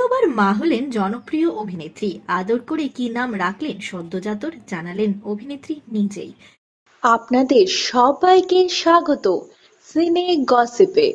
দ্বিতীয়বার মা হলেন জনপ্রিয় অভিনেত্রী। আদর করে কি নাম রাখলেন সদ্যোজাতর জানালেন অভিনেত্রী নিজেই। আপনাদের সবাইকে স্বাগত সিনে গসিপে।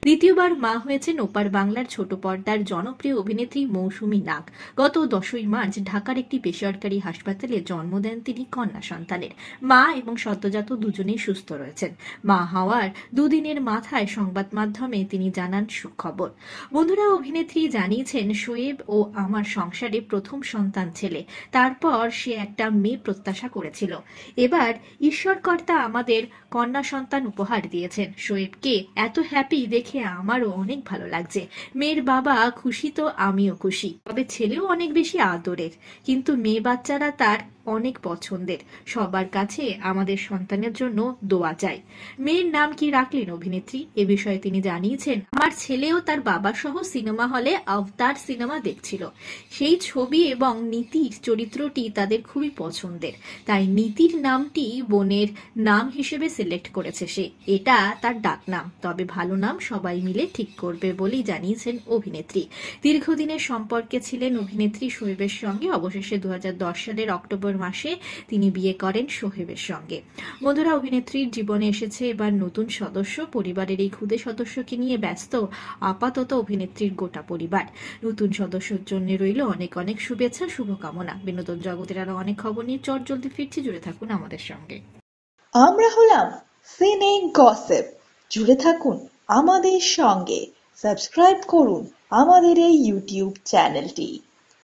দ্বিতীয়বার মা হয়েছেন ওপার বাংলার ছোট পর্দার জনপ্রিয় অভিনেত্রী মৌসুমী নাগ। গত 10ই মার্চ ঢাকার একটি বেসরকারি হাসপাতালে জন্ম দেন তিনি কন্যা সন্তানের। মা এবং সদ্যোজাত দুজনেই সুস্থ রয়েছেন। মা হওয়ার দুদিনের মাথায় সংবাদ মাধ্যমে তিনি জানান সুখবর। বন্ধুরা, অভিনেত্রী জানিয়েছেন, শোয়েব ও আমার সংসারে প্রথম সন্তান ছেলে। তারপর সে একটা মেয়ে প্রত্যাশা করেছিল। এবার ঈশ্বরকর্তা আমাদের কন্যা সন্তান উপহার দিয়েছেন। শোয়েবকে এত হ্যাপি দেখে আমারও অনেক ভালো লাগছে। মেয়ের বাবা খুশি তো আমিও খুশি। তবে ছেলেও অনেক বেশি আদরের, কিন্তু মেয়ে বাচ্চারা তার অনেক পছন্দের। সবার কাছে আমাদের সন্তানের জন্য দোয়া চাই। মেয়ের নাম কি রাখলেন অভিনেত্রী, এ বিষয়ে তিনি জানিয়েছেন, আমার ছেলেও তার বাবা সহ সিনেমা হলে আভতার সিনেমা দেখছিল। সেই ছবি এবং নীতির চরিত্রটি তাদের খুবই পছন্দের, তাই নীতির নামটি বোনের নাম হিসেবে সিলেক্ট করেছে সে। এটা তার ডাক নাম, তবে ভালো নাম সবাই মিলে ঠিক করবে বলেই জানিয়েছেন অভিনেত্রী। দীর্ঘদিনের সম্পর্কে ছিলেন অভিনেত্রী শোয়েবের সঙ্গে। অবশেষে 2010 সালের অক্টোবর মাসে তিনি বিয়ে করেন শোয়েবের সঙ্গে। বন্ধুরা, অভিনেত্রীর জীবনে এসেছে এবার নতুন সদস্য। পরিবারের এই ক্ষুদে সদস্যকে নিয়ে ব্যস্ত আপাতত অভিনেত্রীর গোটা পরিবার। নতুন সদস্যর জন্য রইল অনেক অনেক শুভেচ্ছা, শুভকামনা। বিনোদন জগতের আরো অনেক খবর নিয়ে চটজলদি ফিরছি, জুড়ে থাকুন আমাদের সঙ্গে। আমরা হলাম সিনে গসিপ, জুড়ে থাকুন আমাদের সঙ্গে, সাবস্ক্রাইব করুন আমাদের এই ইউটিউব চ্যানেলটি।